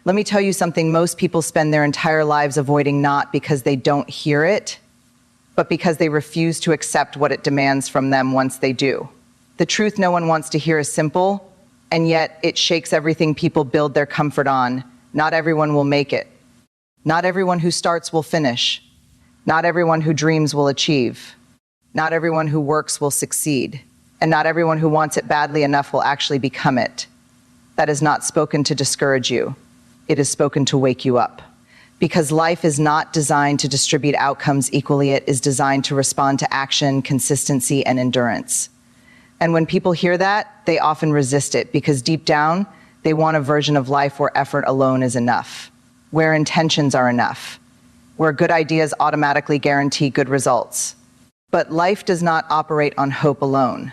Let me tell you something most people spend their entire lives avoiding, not because they don't hear it, but because they refuse to accept what it demands from them once they do. The truth no one wants to hear is simple, and yet it shakes everything people build their comfort on. Not everyone will make it. Not everyone who starts will finish. Not everyone who dreams will achieve. Not everyone who works will succeed. And not everyone who wants it badly enough will actually become it. That is not spoken to discourage you. It is spoken to wake you up. Because life is not designed to distribute outcomes equally, it is designed to respond to action, consistency, and endurance. And when people hear that, they often resist it because deep down, they want a version of life where effort alone is enough, where intentions are enough, where good ideas automatically guarantee good results. But life does not operate on hope alone.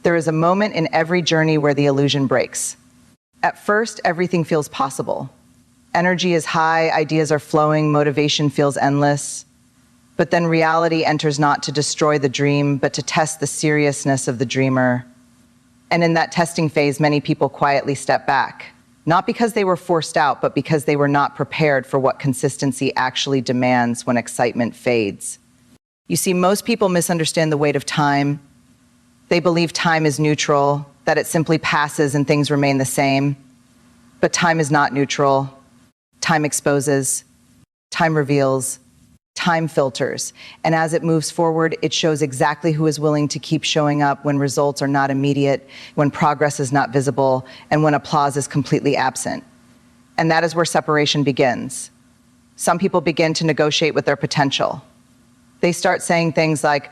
There is a moment in every journey where the illusion breaks. At first, everything feels possible. Energy is high, ideas are flowing, motivation feels endless. But then reality enters, not to destroy the dream, but to test the seriousness of the dreamer. And in that testing phase, many people quietly step back, not because they were forced out, but because they were not prepared for what consistency actually demands when excitement fades. You see, most people misunderstand the weight of time. They believe time is neutral, that it simply passes and things remain the same. But time is not neutral. Time exposes, time reveals, time filters. And as it moves forward, it shows exactly who is willing to keep showing up when results are not immediate, when progress is not visible, and when applause is completely absent. And that is where separation begins. Some people begin to negotiate with their potential. They start saying things like,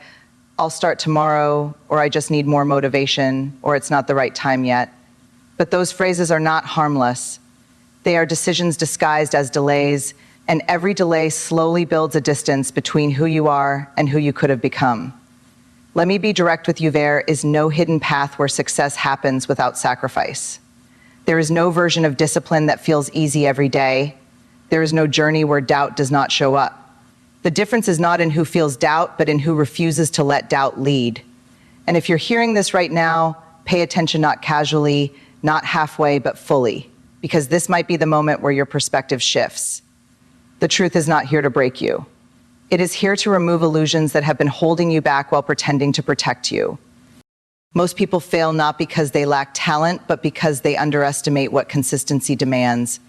I'll start tomorrow, or I just need more motivation, or it's not the right time yet. But those phrases are not harmless. They are decisions disguised as delays, and every delay slowly builds a distance between who you are and who you could have become. Let me be direct with you. There is no hidden path where success happens without sacrifice. There is no version of discipline that feels easy every day. There is no journey where doubt does not show up. The difference is not in who feels doubt, but in who refuses to let doubt lead. And if you're hearing this right now, pay attention, not casually, not halfway, but fully. Because this might be the moment where your perspective shifts. The truth is not here to break you. It is here to remove illusions that have been holding you back while pretending to protect you. Most people fail not because they lack talent, but because they underestimate what consistency demands.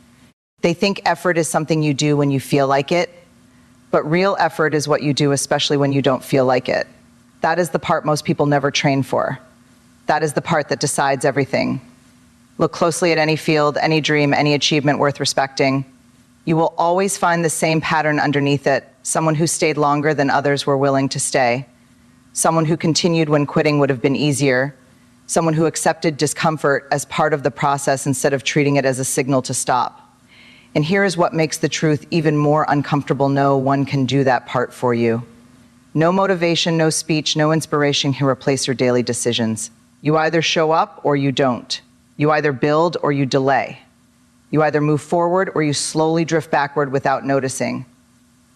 They think effort is something you do when you feel like it, but real effort is what you do especially when you don't feel like it. That is the part most people never train for. That is the part that decides everything. Look closely at any field, any dream, any achievement worth respecting. You will always find the same pattern underneath it. Someone who stayed longer than others were willing to stay. Someone who continued when quitting would have been easier. Someone who accepted discomfort as part of the process instead of treating it as a signal to stop. And here is what makes the truth even more uncomfortable. No one can do that part for you. No motivation, no speech, no inspiration can replace your daily decisions. You either show up or you don't. You either build or you delay. You either move forward or you slowly drift backward without noticing.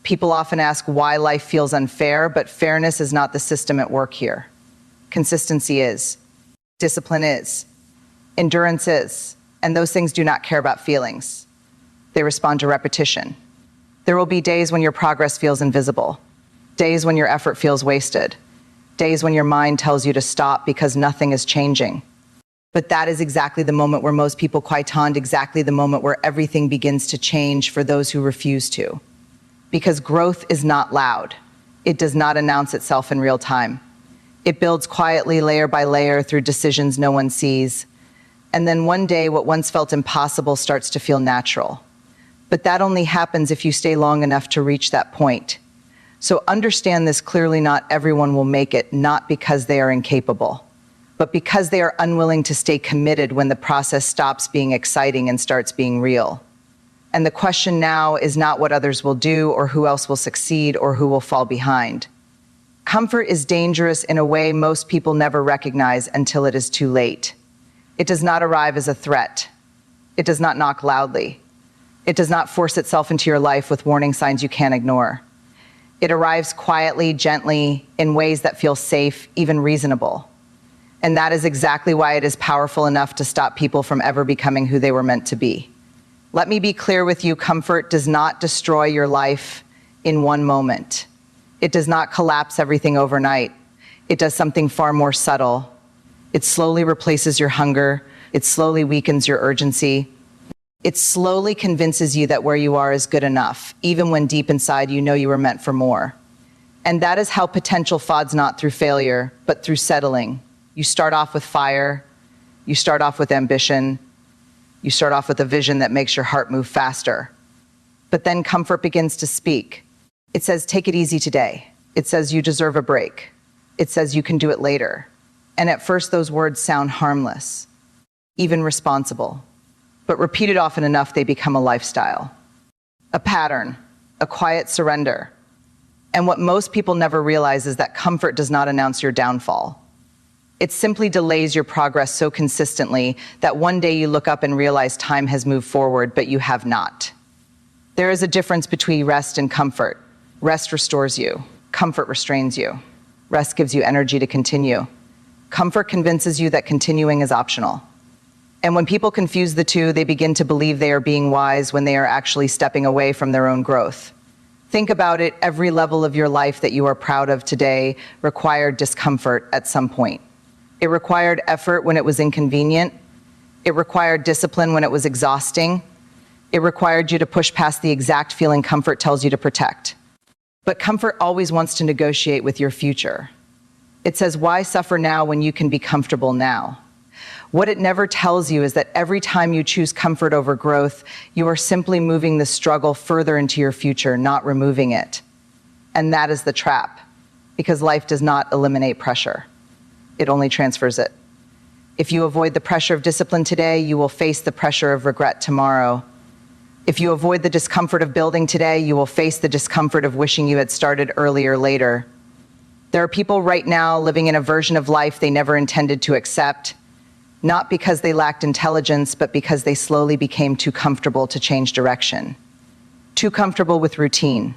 People often ask why life feels unfair, but fairness is not the system at work here. Consistency is. Discipline is. Endurance is. And those things do not care about feelings. They respond to repetition. There will be days when your progress feels invisible. Days when your effort feels wasted. Days when your mind tells you to stop because nothing is changing. But that is exactly the moment where most people quiet, exactly the moment where everything begins to change for those who refuse to. Because growth is not loud. It does not announce itself in real time. It builds quietly, layer by layer, through decisions no one sees. And then one day, what once felt impossible starts to feel natural. But that only happens if you stay long enough to reach that point. So understand this clearly: not everyone will make it, not because they are incapable, but because they are unwilling to stay committed when the process stops being exciting and starts being real. And the question now is not what others will do or who else will succeed or who will fall behind. Comfort is dangerous in a way most people never recognize until it is too late. It does not arrive as a threat. It does not knock loudly. It does not force itself into your life with warning signs you can't ignore. It arrives quietly, gently, in ways that feel safe, even reasonable. And that is exactly why it is powerful enough to stop people from ever becoming who they were meant to be. Let me be clear with you, comfort does not destroy your life in one moment. It does not collapse everything overnight. It does something far more subtle. It slowly replaces your hunger. It slowly weakens your urgency. It slowly convinces you that where you are is good enough, even when deep inside you know you were meant for more. And that is how potential fades not through failure, but through settling. You start off with fire. You start off with ambition. You start off with a vision that makes your heart move faster. But then comfort begins to speak. It says, take it easy today. It says, you deserve a break. It says, you can do it later. And at first, those words sound harmless, even responsible. But repeated often enough, they become a lifestyle, a pattern, a quiet surrender. And what most people never realize is that comfort does not announce your downfall. It simply delays your progress so consistently that one day you look up and realize time has moved forward, but you have not. There is a difference between rest and comfort. Rest restores you. Comfort restrains you. Rest gives you energy to continue. Comfort convinces you that continuing is optional. And when people confuse the two, they begin to believe they are being wise when they are actually stepping away from their own growth. Think about it, every level of your life that you are proud of today required discomfort at some point. It required effort when it was inconvenient. It required discipline when it was exhausting. It required you to push past the exact feeling comfort tells you to protect. But comfort always wants to negotiate with your future. It says, why suffer now when you can be comfortable now? What it never tells you is that every time you choose comfort over growth, you are simply moving the struggle further into your future, not removing it. And that is the trap, because life does not eliminate pressure. It only transfers it. If you avoid the pressure of discipline today, you will face the pressure of regret tomorrow. If you avoid the discomfort of building today, you will face the discomfort of wishing you had started earlier later. There are people right now living in a version of life they never intended to accept, not because they lacked intelligence, but because they slowly became too comfortable to change direction. Too comfortable with routine,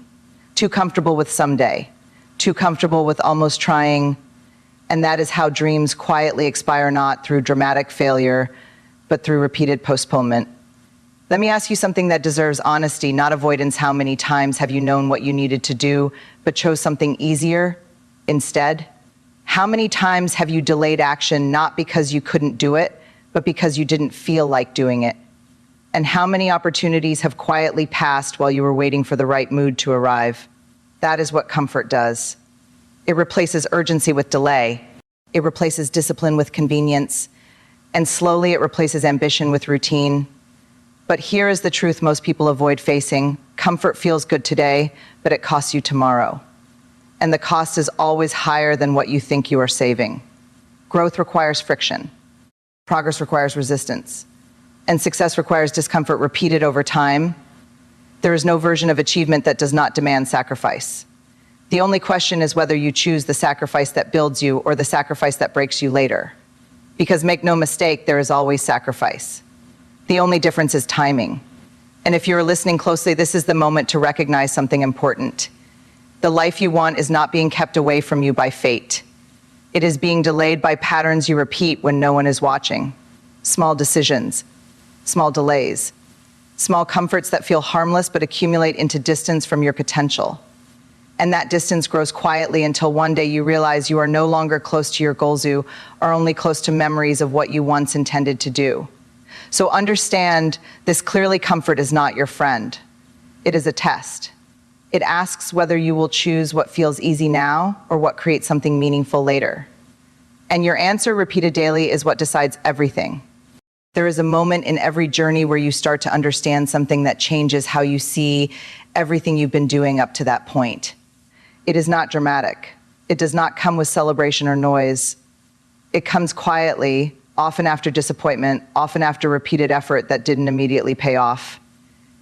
too comfortable with someday, too comfortable with almost trying. And that is how dreams quietly expire, not through dramatic failure, but through repeated postponement. Let me ask you something that deserves honesty, not avoidance. How many times have you known what you needed to do, but chose something easier instead? How many times have you delayed action, not because you couldn't do it, but because you didn't feel like doing it? And how many opportunities have quietly passed while you were waiting for the right mood to arrive? That is what comfort does. It replaces urgency with delay. It replaces discipline with convenience. And slowly it replaces ambition with routine. But here is the truth most people avoid facing. Comfort feels good today, but it costs you tomorrow. And the cost is always higher than what you think you are saving. Growth requires friction. Progress requires resistance. And success requires discomfort repeated over time. There is no version of achievement that does not demand sacrifice. The only question is whether you choose the sacrifice that builds you or the sacrifice that breaks you later. Because make no mistake, there is always sacrifice. The only difference is timing. And if you're listening closely, this is the moment to recognize something important. The life you want is not being kept away from you by fate. It is being delayed by patterns you repeat when no one is watching. Small decisions, small delays, small comforts that feel harmless but accumulate into distance from your potential. And that distance grows quietly until one day you realize you are no longer close to your goals, you are only close to memories of what you once intended to do. So understand, this clearly comfort is not your friend. It is a test. It asks whether you will choose what feels easy now or what creates something meaningful later. And your answer, repeated daily, is what decides everything. There is a moment in every journey where you start to understand something that changes how you see everything you've been doing up to that point. It is not dramatic. It does not come with celebration or noise. It comes quietly, often after disappointment, often after repeated effort that didn't immediately pay off.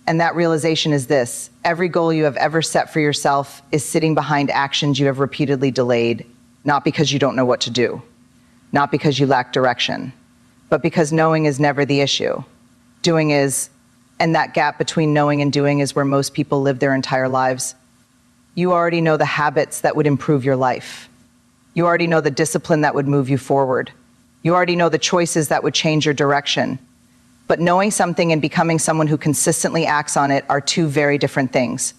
And that realization is this: every goal you have ever set for yourself is sitting behind actions you have repeatedly delayed, not because you don't know what to do, not because you lack direction, but because knowing is never the issue. Doing is, and that gap between knowing and doing is where most people live their entire lives. You already know the habits that would improve your life. You already know the discipline that would move you forward. You already know the choices that would change your direction. But knowing something and becoming someone who consistently acts on it are two very different things.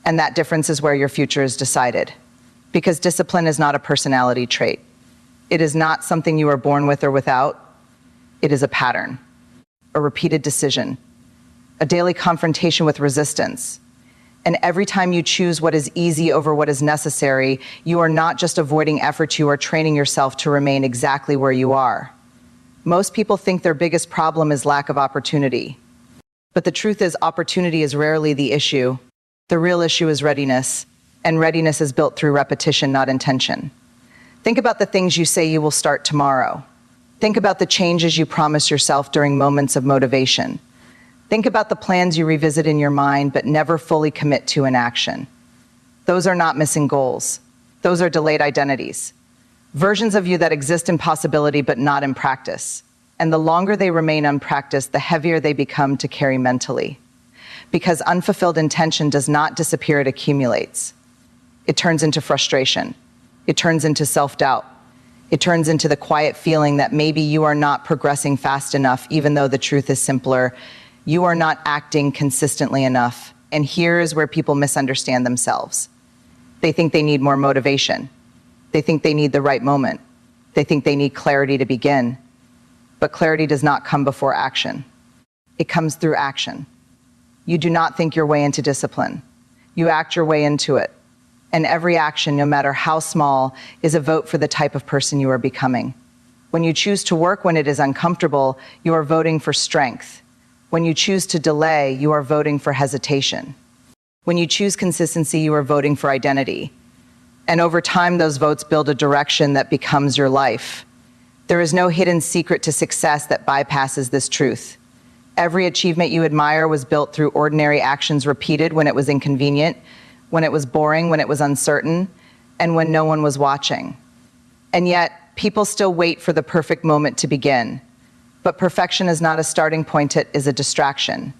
And that difference is where your future is decided. Because discipline is not a personality trait. It is not something you are born with or without. It is a pattern, a repeated decision, a daily confrontation with resistance. And every time you choose what is easy over what is necessary, you are not just avoiding effort, you are training yourself to remain exactly where you are. Most people think their biggest problem is lack of opportunity. But the truth is, opportunity is rarely the issue. The real issue is readiness, and readiness is built through repetition, not intention. Think about the things you say you will start tomorrow. Think about the changes you promise yourself during moments of motivation. Think about the plans you revisit in your mind but never fully commit to in action. Those are not missing goals. Those are delayed identities. Versions of you that exist in possibility but not in practice. And the longer they remain unpracticed, the heavier they become to carry mentally. Because unfulfilled intention does not disappear, it accumulates. It turns into frustration. It turns into self-doubt. It turns into the quiet feeling that maybe you are not progressing fast enough, even though the truth is simpler. You are not acting consistently enough. And here is where people misunderstand themselves. They think they need more motivation. They think they need the right moment. They think they need clarity to begin. But clarity does not come before action. It comes through action. You do not think your way into discipline. You act your way into it. And every action, no matter how small, is a vote for the type of person you are becoming. When you choose to work when it is uncomfortable, you are voting for strength. When you choose to delay, you are voting for hesitation. When you choose consistency, you are voting for identity. And over time, those votes build a direction that becomes your life. There is no hidden secret to success that bypasses this truth. Every achievement you admire was built through ordinary actions repeated when it was inconvenient, when it was boring, when it was uncertain, and when no one was watching. And yet, people still wait for the perfect moment to begin. But perfection is not a starting point, it is a distraction.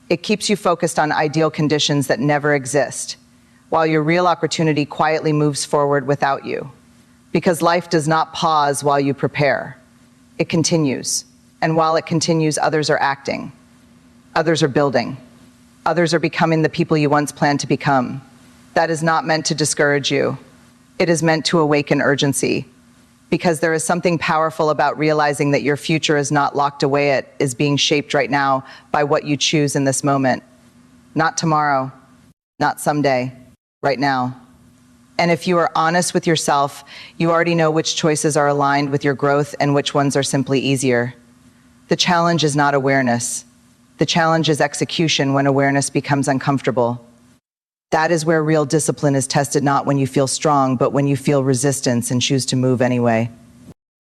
It keeps you focused on ideal conditions that never exist, while your real opportunity quietly moves forward without you. Because life does not pause while you prepare. It continues. And while it continues, others are acting. Others are building. Others are becoming the people you once planned to become. That is not meant to discourage you. It is meant to awaken urgency. Because there is something powerful about realizing that your future is not locked away, it is being shaped right now by what you choose in this moment. Not tomorrow, not someday, right now. And if you are honest with yourself, you already know which choices are aligned with your growth and which ones are simply easier. The challenge is not awareness. The challenge is execution when awareness becomes uncomfortable. That is where real discipline is tested, not when you feel strong, but when you feel resistance and choose to move anyway.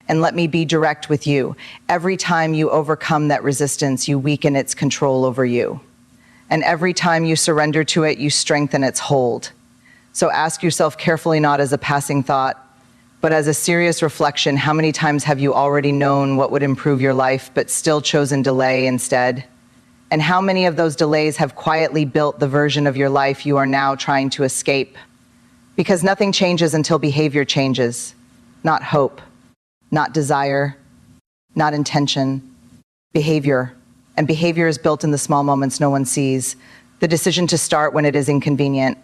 And let me be direct with you. Every time you overcome that resistance, you weaken its control over you. And every time you surrender to it, you strengthen its hold. So ask yourself carefully, not as a passing thought, but as a serious reflection, how many times have you already known what would improve your life, but still chosen delay instead? And how many of those delays have quietly built the version of your life you are now trying to escape? Because nothing changes until behavior changes. Not hope, not desire, not intention, behavior. And behavior is built in the small moments no one sees. The decision to start when it is inconvenient.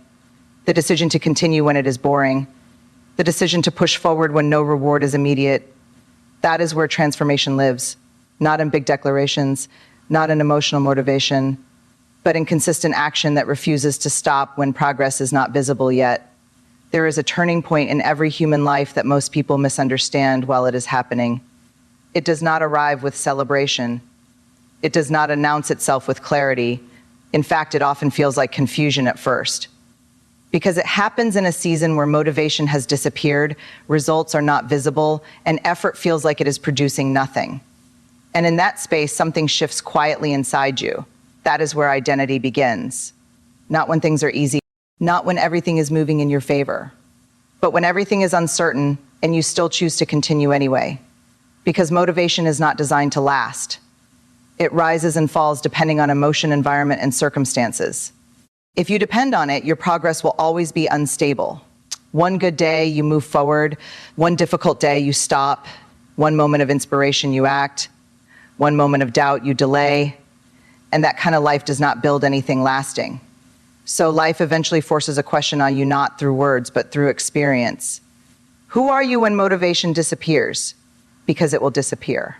The decision to continue when it is boring. The decision to push forward when no reward is immediate. That is where transformation lives. Not in big declarations, not in emotional motivation, but in consistent action that refuses to stop when progress is not visible yet. There is a turning point in every human life that most people misunderstand while it is happening. It does not arrive with celebration. It does not announce itself with clarity. In fact, it often feels like confusion at first. Because it happens in a season where motivation has disappeared, results are not visible, and effort feels like it is producing nothing. And in that space, something shifts quietly inside you. That is where identity begins. Not when things are easy, not when everything is moving in your favor, but when everything is uncertain and you still choose to continue anyway. Because motivation is not designed to last. It rises and falls depending on emotion, environment, and circumstances. If you depend on it, your progress will always be unstable. One good day, you move forward. One difficult day, you stop. One moment of inspiration, you act. One moment of doubt, you delay, and that kind of life does not build anything lasting. So life eventually forces a question on you, not through words, but through experience. Who are you when motivation disappears? Because it will disappear.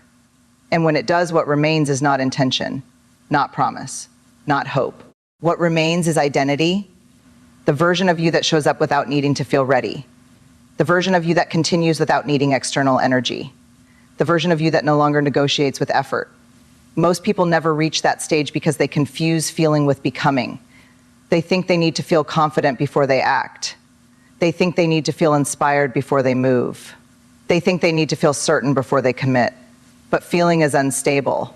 And when it does, what remains is not intention, not promise, not hope. What remains is identity, the version of you that shows up without needing to feel ready, the version of you that continues without needing external energy, the version of you that no longer negotiates with effort. Most people never reach that stage because they confuse feeling with becoming. They think they need to feel confident before they act. They think they need to feel inspired before they move. They think they need to feel certain before they commit. But feeling is unstable,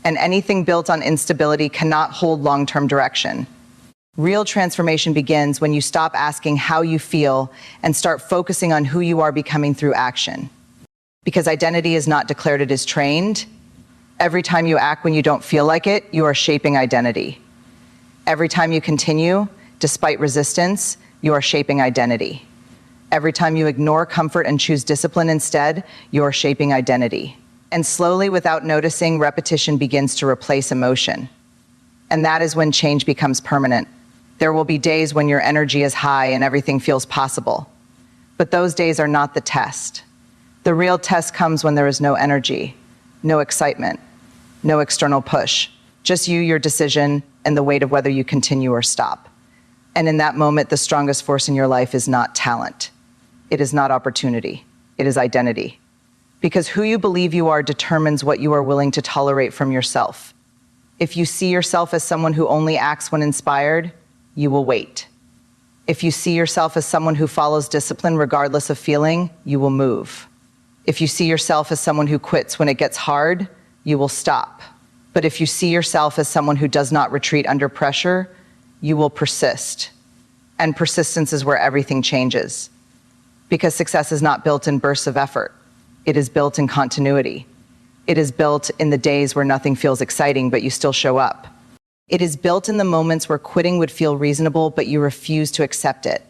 and anything built on instability cannot hold long-term direction. Real transformation begins when you stop asking how you feel and start focusing on who you are becoming through action. Because identity is not declared, it is trained. Every time you act when you don't feel like it, you are shaping identity. Every time you continue, despite resistance, you are shaping identity. Every time you ignore comfort and choose discipline instead, you are shaping identity. And slowly, without noticing, repetition begins to replace emotion. And that is when change becomes permanent. There will be days when your energy is high and everything feels possible. But those days are not the test. The real test comes when there is no energy, no excitement, no external push, just you, your decision, and the weight of whether you continue or stop. And in that moment, the strongest force in your life is not talent. It is not opportunity. It is identity. Because who you believe you are determines what you are willing to tolerate from yourself. If you see yourself as someone who only acts when inspired, you will wait. If you see yourself as someone who follows discipline regardless of feeling, you will move. If you see yourself as someone who quits when it gets hard, you will stop. But if you see yourself as someone who does not retreat under pressure, you will persist. And persistence is where everything changes. Because success is not built in bursts of effort. It is built in continuity. It is built in the days where nothing feels exciting, but you still show up. It is built in the moments where quitting would feel reasonable, but you refuse to accept it.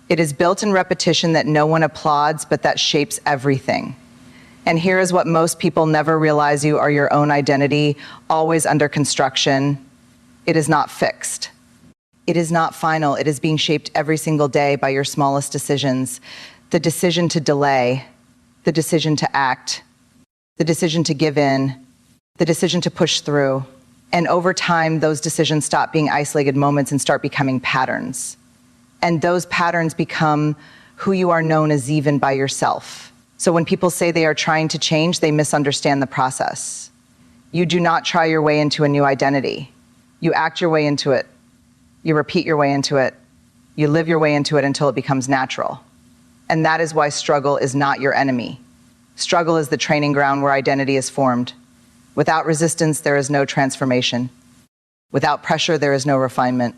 It is built in repetition that no one applauds, but that shapes everything. And here is what most people never realize: you are your own identity, always under construction. It is not fixed. It is not final. It is being shaped every single day by your smallest decisions. The decision to delay, the decision to act, the decision to give in, the decision to push through. And over time, those decisions stop being isolated moments and start becoming patterns. And those patterns become who you are known as even by yourself. So when people say they are trying to change, they misunderstand the process. You do not try your way into a new identity. You act your way into it. You repeat your way into it. You live your way into it until it becomes natural. And that is why struggle is not your enemy. Struggle is the training ground where identity is formed. Without resistance, there is no transformation. Without pressure, there is no refinement.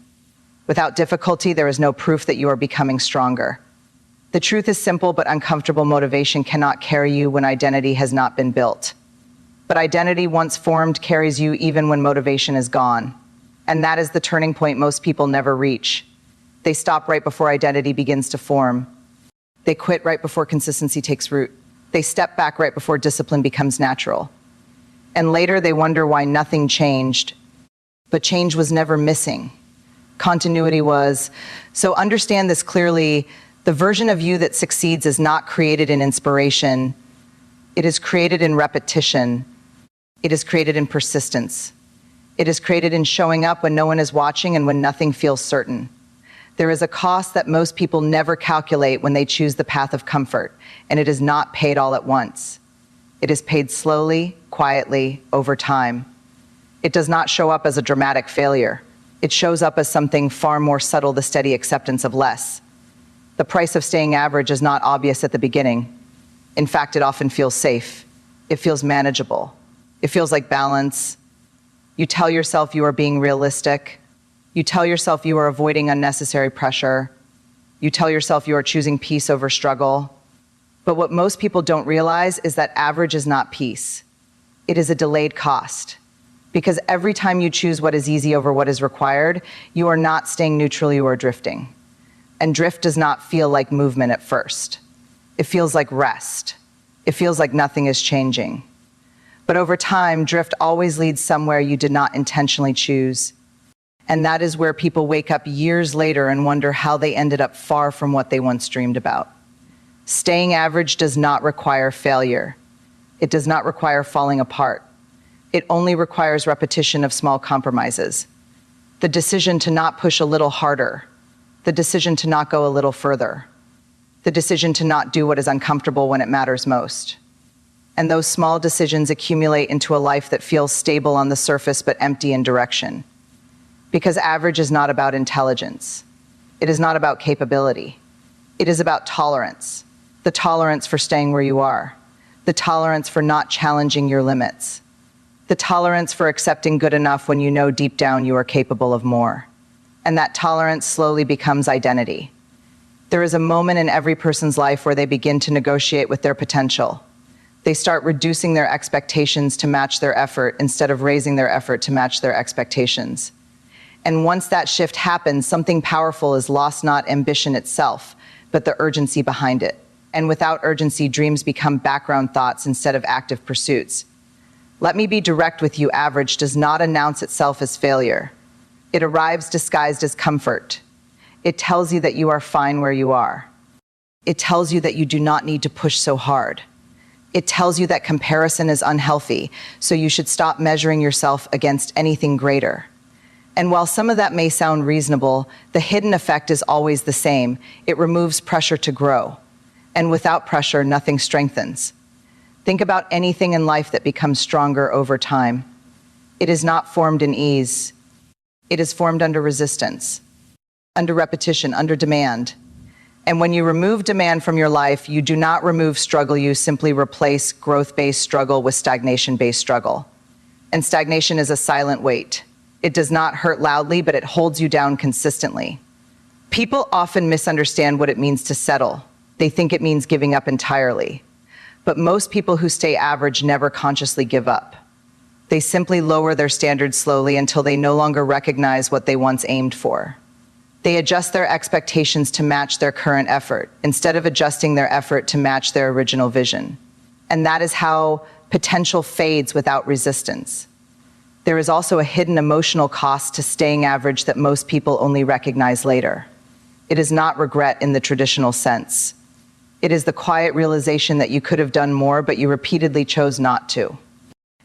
Without difficulty, there is no proof that you are becoming stronger. The truth is simple, but uncomfortable motivation cannot carry you when identity has not been built. But identity, once formed, carries you even when motivation is gone. And that is the turning point most people never reach. They stop right before identity begins to form. They quit right before consistency takes root. They step back right before discipline becomes natural. And later they wonder why nothing changed. But change was never missing. Continuity was. So understand this clearly: the version of you that succeeds is not created in inspiration. It is created in repetition. It is created in persistence. It is created in showing up when no one is watching and when nothing feels certain. There is a cost that most people never calculate when they choose the path of comfort, and it is not paid all at once. It is paid slowly, quietly, over time. It does not show up as a dramatic failure. It shows up as something far more subtle: the steady acceptance of less. The price of staying average is not obvious at the beginning. In fact, it often feels safe. It feels manageable. It feels like balance. You tell yourself you are being realistic. You tell yourself you are avoiding unnecessary pressure. You tell yourself you are choosing peace over struggle. But what most people don't realize is that average is not peace. It is a delayed cost. Because every time you choose what is easy over what is required, you are not staying neutral, you are drifting. And drift does not feel like movement at first. It feels like rest. It feels like nothing is changing. But over time, drift always leads somewhere you did not intentionally choose. And that is where people wake up years later and wonder how they ended up far from what they once dreamed about. Staying average does not require failure. It does not require falling apart. It only requires repetition of small compromises. The decision to not push a little harder. The decision to not go a little further. The decision to not do what is uncomfortable when it matters most. And those small decisions accumulate into a life that feels stable on the surface but empty in direction. Because average is not about intelligence. It is not about capability. It is about tolerance. The tolerance for staying where you are. The tolerance for not challenging your limits. The tolerance for accepting good enough when you know deep down you are capable of more. And that tolerance slowly becomes identity. There is a moment in every person's life where they begin to negotiate with their potential. They start reducing their expectations to match their effort instead of raising their effort to match their expectations. And once that shift happens, something powerful is lost, not ambition itself, but the urgency behind it. And without urgency, dreams become background thoughts instead of active pursuits. Let me be direct with you, average does not announce itself as failure. It arrives disguised as comfort. It tells you that you are fine where you are. It tells you that you do not need to push so hard. It tells you that comparison is unhealthy, so you should stop measuring yourself against anything greater. And while some of that may sound reasonable, the hidden effect is always the same. It removes pressure to grow. And without pressure, nothing strengthens. Think about anything in life that becomes stronger over time. It is not formed in ease. It is formed under resistance, under repetition, under demand. And when you remove demand from your life, you do not remove struggle, you simply replace growth-based struggle with stagnation-based struggle. And stagnation is a silent weight. It does not hurt loudly, but it holds you down consistently. People often misunderstand what it means to settle. They think it means giving up entirely. But most people who stay average never consciously give up. They simply lower their standards slowly until they no longer recognize what they once aimed for. They adjust their expectations to match their current effort, instead of adjusting their effort to match their original vision. And that is how potential fades without resistance. There is also a hidden emotional cost to staying average that most people only recognize later. It is not regret in the traditional sense. It is the quiet realization that you could have done more, but you repeatedly chose not to.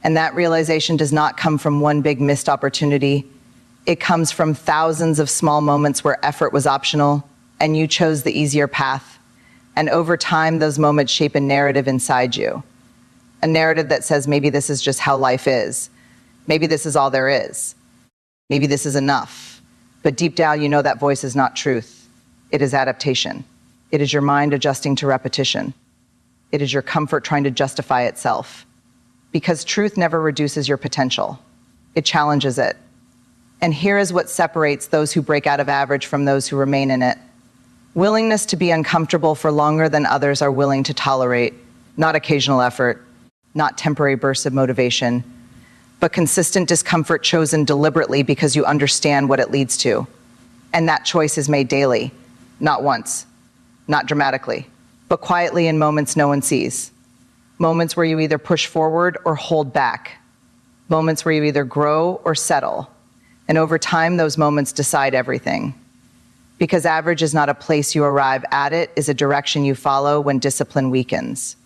And that realization does not come from one big missed opportunity. It comes from thousands of small moments where effort was optional and you chose the easier path. And over time, those moments shape a narrative inside you. A narrative that says, maybe this is just how life is. Maybe this is all there is. Maybe this is enough. But deep down, you know that voice is not truth. It is adaptation. It is your mind adjusting to repetition. It is your comfort trying to justify itself. Because truth never reduces your potential. It challenges it. And here is what separates those who break out of average from those who remain in it. Willingness to be uncomfortable for longer than others are willing to tolerate. Not occasional effort, not temporary bursts of motivation, but consistent discomfort chosen deliberately because you understand what it leads to. And that choice is made daily, not once, not dramatically, but quietly in moments no one sees. Moments where you either push forward or hold back. Moments where you either grow or settle. And over time, those moments decide everything. Because average is not a place you arrive at, it is a direction you follow when discipline weakens.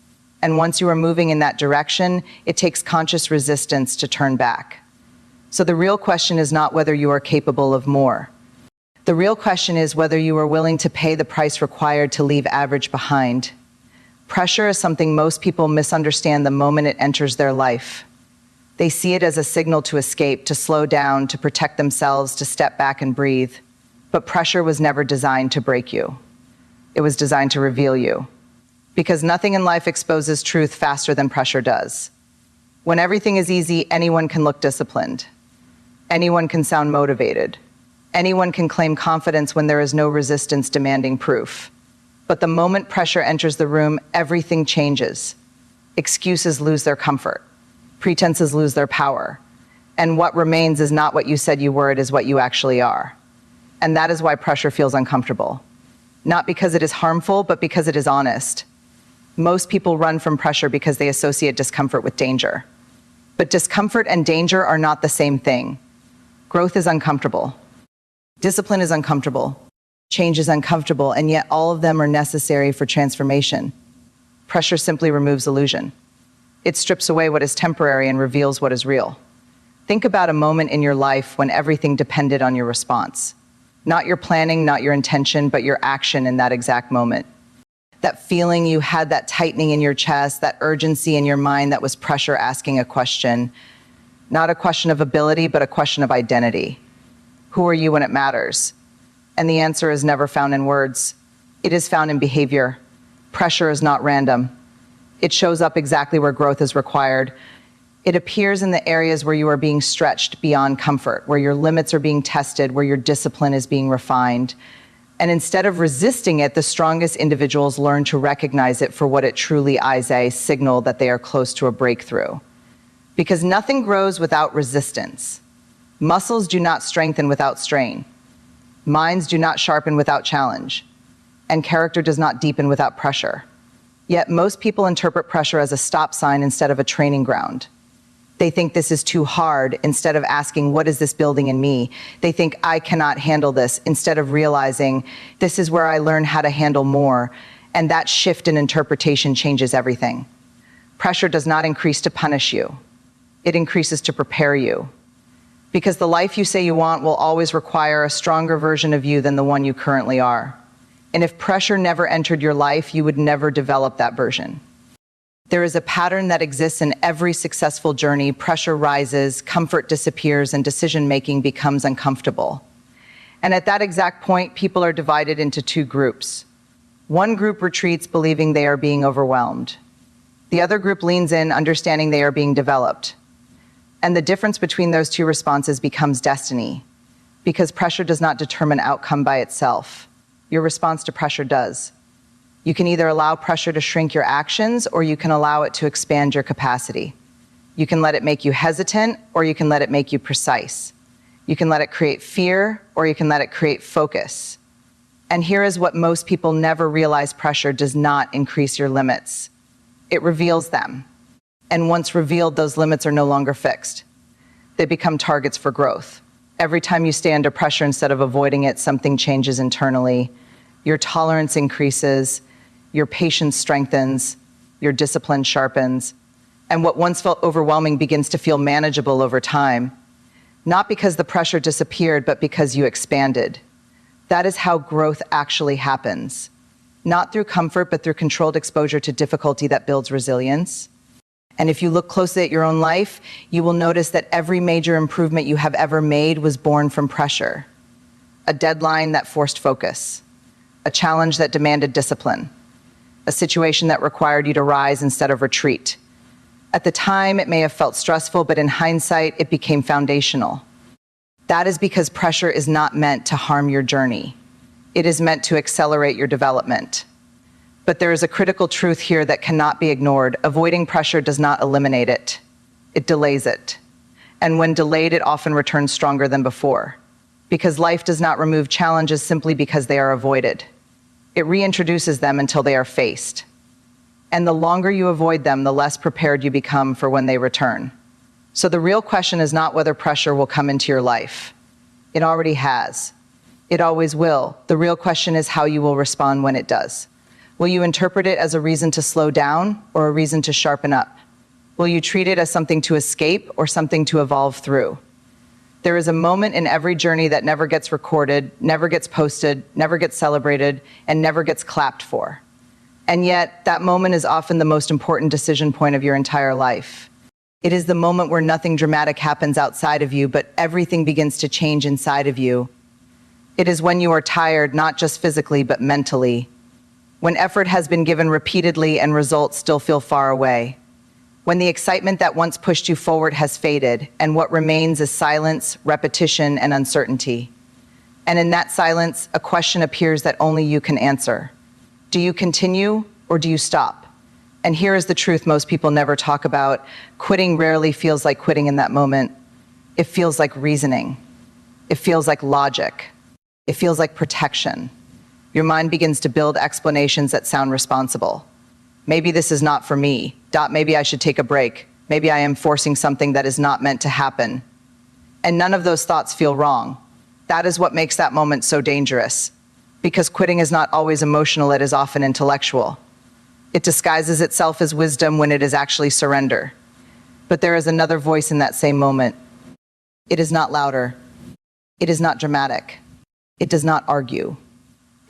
And once you are moving in that direction, it takes conscious resistance to turn back. So the real question is not whether you are capable of more. The real question is whether you are willing to pay the price required to leave average behind. Pressure is something most people misunderstand the moment it enters their life. They see it as a signal to escape, to slow down, to protect themselves, to step back and breathe. But pressure was never designed to break you. It was designed to reveal you. Because nothing in life exposes truth faster than pressure does. When everything is easy, anyone can look disciplined. Anyone can sound motivated. Anyone can claim confidence when there is no resistance demanding proof. But the moment pressure enters the room, everything changes. Excuses lose their comfort. Pretenses lose their power. And what remains is not what you said you were, it is what you actually are. And that is why pressure feels uncomfortable. Not because it is harmful, but because it is honest. Most people run from pressure because they associate discomfort with danger. But discomfort and danger are not the same thing. Growth is uncomfortable. Discipline is uncomfortable. Change is uncomfortable, and yet all of them are necessary for transformation. Pressure simply removes illusion. It strips away what is temporary and reveals what is real. Think about a moment in your life when everything depended on your response. Not your planning, not your intention, but your action in that exact moment. That feeling you had, that tightening in your chest, that urgency in your mind, that was pressure asking a question. Not a question of ability, but a question of identity. Who are you when it matters? And the answer is never found in words. It is found in behavior. Pressure is not random. It shows up exactly where growth is required. It appears in the areas where you are being stretched beyond comfort, where your limits are being tested, where your discipline is being refined. And instead of resisting it, the strongest individuals learn to recognize it for what it truly is, a signal that they are close to a breakthrough. Because nothing grows without resistance. Muscles do not strengthen without strain. Minds do not sharpen without challenge. And character does not deepen without pressure. Yet most people interpret pressure as a stop sign instead of a training ground. They think this is too hard instead of asking, what is this building in me? They think, I cannot handle this, instead of realizing, this is where I learn how to handle more. And that shift in interpretation changes everything. Pressure does not increase to punish you. It increases to prepare you. Because the life you say you want will always require a stronger version of you than the one you currently are. And if pressure never entered your life, you would never develop that version. There is a pattern that exists in every successful journey. Pressure rises, comfort disappears, and decision-making becomes uncomfortable. And at that exact point, people are divided into two groups. One group retreats, believing they are being overwhelmed. The other group leans in, understanding they are being developed. And the difference between those two responses becomes destiny, because pressure does not determine outcome by itself. Your response to pressure does. You can either allow pressure to shrink your actions, or you can allow it to expand your capacity. You can let it make you hesitant, or you can let it make you precise. You can let it create fear, or you can let it create focus. And here is what most people never realize: pressure does not increase your limits. It reveals them. And once revealed, those limits are no longer fixed. They become targets for growth. Every time you stay under pressure instead of avoiding it, something changes internally. Your tolerance increases, your patience strengthens, your discipline sharpens, and what once felt overwhelming begins to feel manageable over time. Not because the pressure disappeared, but because you expanded. That is how growth actually happens. Not through comfort, but through controlled exposure to difficulty that builds resilience. And if you look closely at your own life, you will notice that every major improvement you have ever made was born from pressure. A deadline that forced focus. A challenge that demanded discipline. A situation that required you to rise instead of retreat. At the time, it may have felt stressful, but in hindsight, it became foundational. That is because pressure is not meant to harm your journey. It is meant to accelerate your development. But there is a critical truth here that cannot be ignored. Avoiding pressure does not eliminate it. It delays it. And when delayed, it often returns stronger than before. Because life does not remove challenges simply because they are avoided. It reintroduces them until they are faced. And the longer you avoid them, the less prepared you become for when they return. So the real question is not whether pressure will come into your life. It already has. It always will. The real question is how you will respond when it does. Will you interpret it as a reason to slow down or a reason to sharpen up? Will you treat it as something to escape or something to evolve through? There is a moment in every journey that never gets recorded, never gets posted, never gets celebrated, and never gets clapped for. And yet, that moment is often the most important decision point of your entire life. It is the moment where nothing dramatic happens outside of you, but everything begins to change inside of you. It is when you are tired, not just physically, but mentally. When effort has been given repeatedly and results still feel far away. When the excitement that once pushed you forward has faded, and what remains is silence, repetition, and uncertainty. And in that silence, a question appears that only you can answer. Do you continue or do you stop? And here is the truth most people never talk about. Quitting rarely feels like quitting in that moment. It feels like reasoning. It feels like logic. It feels like protection. Your mind begins to build explanations that sound responsible. Maybe this is not for me. Maybe I should take a break. Maybe I am forcing something that is not meant to happen. And none of those thoughts feel wrong. That is what makes that moment so dangerous. Because quitting is not always emotional, it is often intellectual. It disguises itself as wisdom when it is actually surrender. But there is another voice in that same moment. It is not louder. It is not dramatic. It does not argue.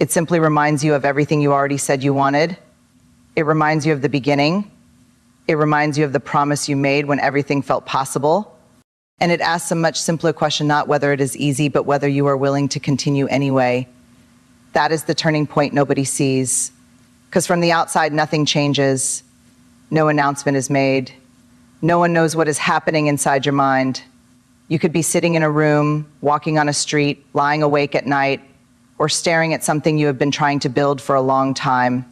It simply reminds you of everything you already said you wanted. It reminds you of the beginning. It reminds you of the promise you made when everything felt possible. And it asks a much simpler question, not whether it is easy, but whether you are willing to continue anyway. That is the turning point nobody sees. Because from the outside, nothing changes. No announcement is made. No one knows what is happening inside your mind. You could be sitting in a room, walking on a street, lying awake at night, or staring at something you have been trying to build for a long time.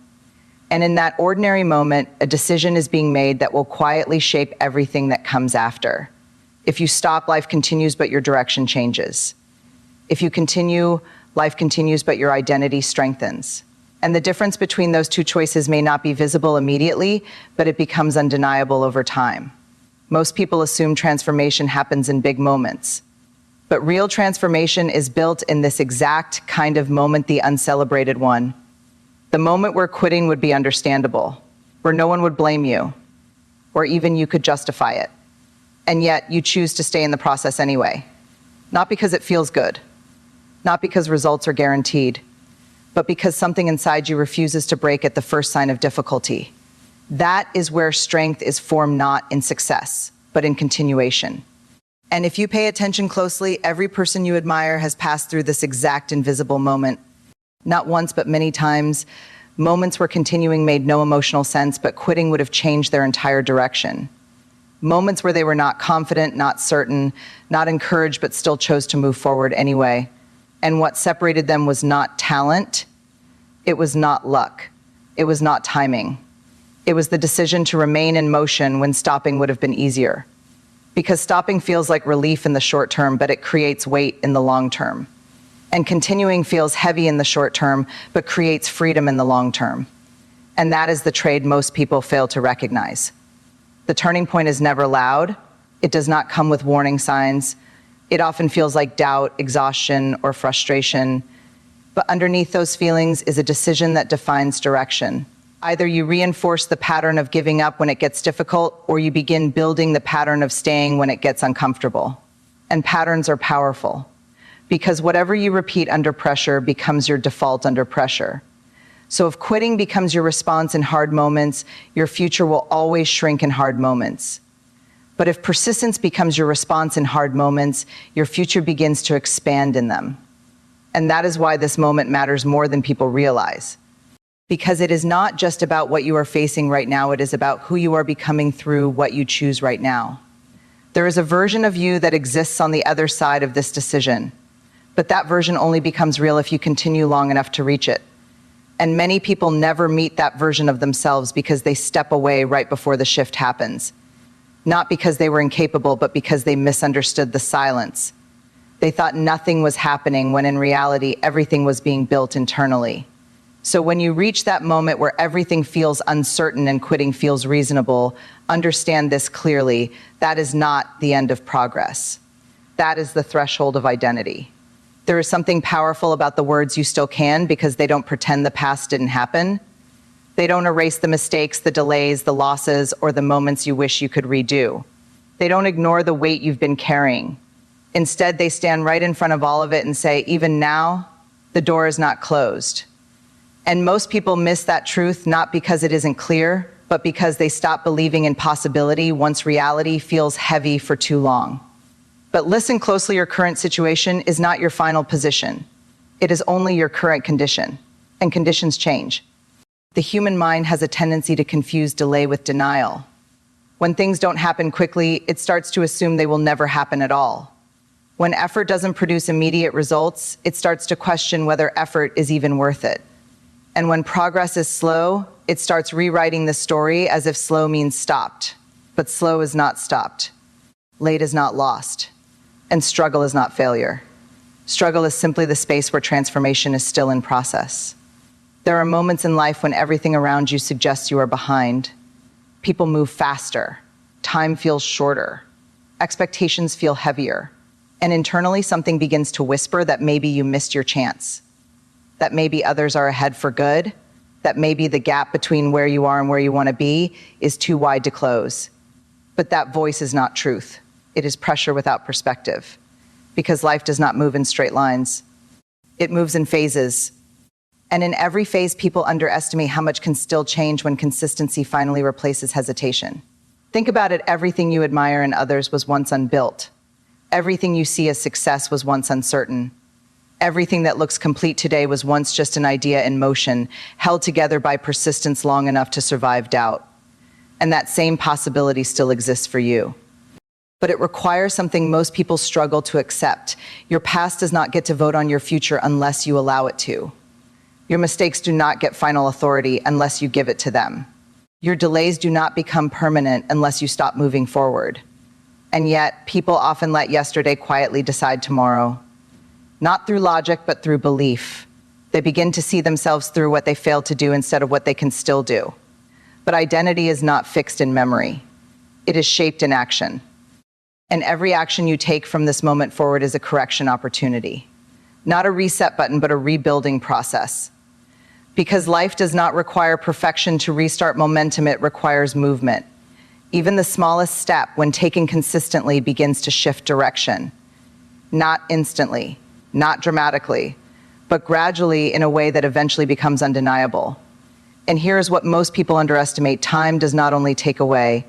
And in that ordinary moment, a decision is being made that will quietly shape everything that comes after. If you stop, life continues, but your direction changes. If you continue, life continues, but your identity strengthens. And the difference between those two choices may not be visible immediately, but it becomes undeniable over time. Most people assume transformation happens in big moments. But real transformation is built in this exact kind of moment, the uncelebrated one. The moment where quitting would be understandable, where no one would blame you, or even you could justify it. And yet you choose to stay in the process anyway. Not because it feels good, not because results are guaranteed, but because something inside you refuses to break at the first sign of difficulty. That is where strength is formed, not in success, but in continuation. And if you pay attention closely, every person you admire has passed through this exact invisible moment. Not once, but many times. Moments where continuing made no emotional sense, but quitting would have changed their entire direction. Moments where they were not confident, not certain, not encouraged, but still chose to move forward anyway. And what separated them was not talent. It was not luck. It was not timing. It was the decision to remain in motion when stopping would have been easier. Because stopping feels like relief in the short term, but it creates weight in the long term. And continuing feels heavy in the short term, but creates freedom in the long term. And that is the trade most people fail to recognize. The turning point is never loud. It does not come with warning signs. It often feels like doubt, exhaustion, or frustration. But underneath those feelings is a decision that defines direction. Either you reinforce the pattern of giving up when it gets difficult, or you begin building the pattern of staying when it gets uncomfortable. And patterns are powerful, because whatever you repeat under pressure becomes your default under pressure. So if quitting becomes your response in hard moments, your future will always shrink in hard moments. But if persistence becomes your response in hard moments, your future begins to expand in them. And that is why this moment matters more than people realize. Because it is not just about what you are facing right now, it is about who you are becoming through what you choose right now. There is a version of you that exists on the other side of this decision, but that version only becomes real if you continue long enough to reach it. And many people never meet that version of themselves because they step away right before the shift happens. Not because they were incapable, but because they misunderstood the silence. They thought nothing was happening when in reality, everything was being built internally. So when you reach that moment where everything feels uncertain and quitting feels reasonable, understand this clearly. That is not the end of progress. That is the threshold of identity. There is something powerful about the words "you still can" because they don't pretend the past didn't happen. They don't erase the mistakes, the delays, the losses, or the moments you wish you could redo. They don't ignore the weight you've been carrying. Instead, they stand right in front of all of it and say, even now, the door is not closed. And most people miss that truth not because it isn't clear, but because they stop believing in possibility once reality feels heavy for too long. But listen closely, your current situation is not your final position. It is only your current condition, and conditions change. The human mind has a tendency to confuse delay with denial. When things don't happen quickly, it starts to assume they will never happen at all. When effort doesn't produce immediate results, it starts to question whether effort is even worth it. And when progress is slow, it starts rewriting the story as if slow means stopped. But slow is not stopped. Late is not lost. And struggle is not failure. Struggle is simply the space where transformation is still in process. There are moments in life when everything around you suggests you are behind. People move faster. time feels shorter. Expectations feel heavier. And internally, something begins to whisper that maybe you missed your chance, that maybe others are ahead for good, that maybe the gap between where you are and where you want to be is too wide to close. But that voice is not truth. It is pressure without perspective, because life does not move in straight lines. It moves in phases. And in every phase, people underestimate how much can still change when consistency finally replaces hesitation. Think about it, everything you admire in others was once unbuilt. Everything you see as success was once uncertain. Everything that looks complete today was once just an idea in motion, held together by persistence long enough to survive doubt. And that same possibility still exists for you. But it requires something most people struggle to accept. Your past does not get to vote on your future unless you allow it to. Your mistakes do not get final authority unless you give it to them. Your delays do not become permanent unless you stop moving forward. And yet, people often let yesterday quietly decide tomorrow. Not through logic, but through belief. They begin to see themselves through what they failed to do instead of what they can still do. But identity is not fixed in memory. It is shaped in action. And every action you take from this moment forward is a correction opportunity. Not a reset button, but a rebuilding process. Because life does not require perfection to restart momentum, it requires movement. Even the smallest step, when taken consistently, begins to shift direction. Not instantly, not dramatically, but gradually in a way that eventually becomes undeniable. And here's what most people underestimate: time does not only take away,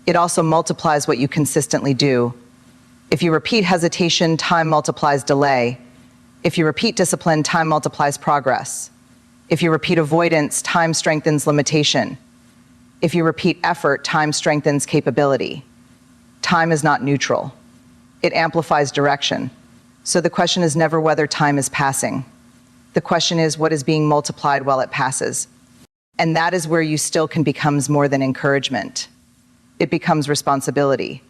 it also multiplies what you consistently do. If you repeat hesitation, time multiplies delay. If you repeat discipline, time multiplies progress. If you repeat avoidance, time strengthens limitation. If you repeat effort, time strengthens capability. Time is not neutral. It amplifies direction. So the question is never whether time is passing. The question is what is being multiplied while it passes. And that is where you still can become more than encouragement. It becomes responsibility.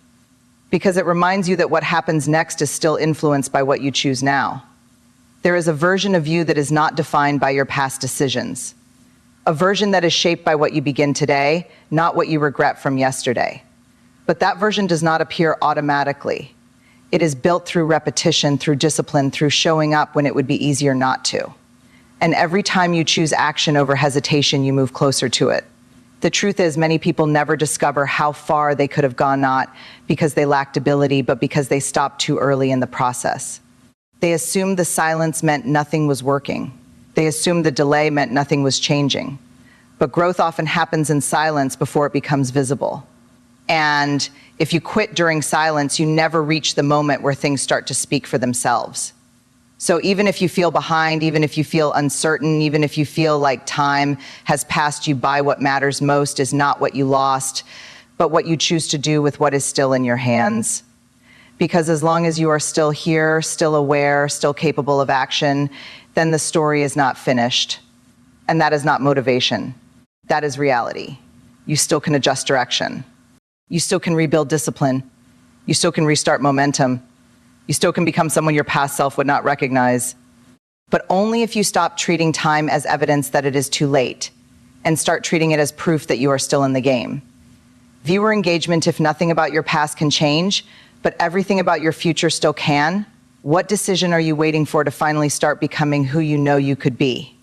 Because it reminds you that what happens next is still influenced by what you choose now. There is a version of you that is not defined by your past decisions. A version that is shaped by what you begin today, not what you regret from yesterday. But that version does not appear automatically. It is built through repetition, through discipline, through showing up when it would be easier not to. And every time you choose action over hesitation, you move closer to it. The truth is, many people never discover how far they could have gone, not because they lacked ability, but because they stopped too early in the process. They assumed the silence meant nothing was working. They assumed the delay meant nothing was changing. But growth often happens in silence before it becomes visible. And if you quit during silence, you never reach the moment where things start to speak for themselves. So even if you feel behind, even if you feel uncertain, even if you feel like time has passed you by, what matters most is not what you lost, but what you choose to do with what is still in your hands. Because as long as you are still here, still aware, still capable of action, then the story is not finished. And that is not motivation. That is reality. You still can adjust direction. You still can rebuild discipline. You still can restart momentum. You still can become someone your past self would not recognize. But only if you stop treating time as evidence that it is too late and start treating it as proof that you are still in the game. Viewer engagement: if nothing about your past can change, but everything about your future still can, what decision are you waiting for to finally start becoming who you know you could be?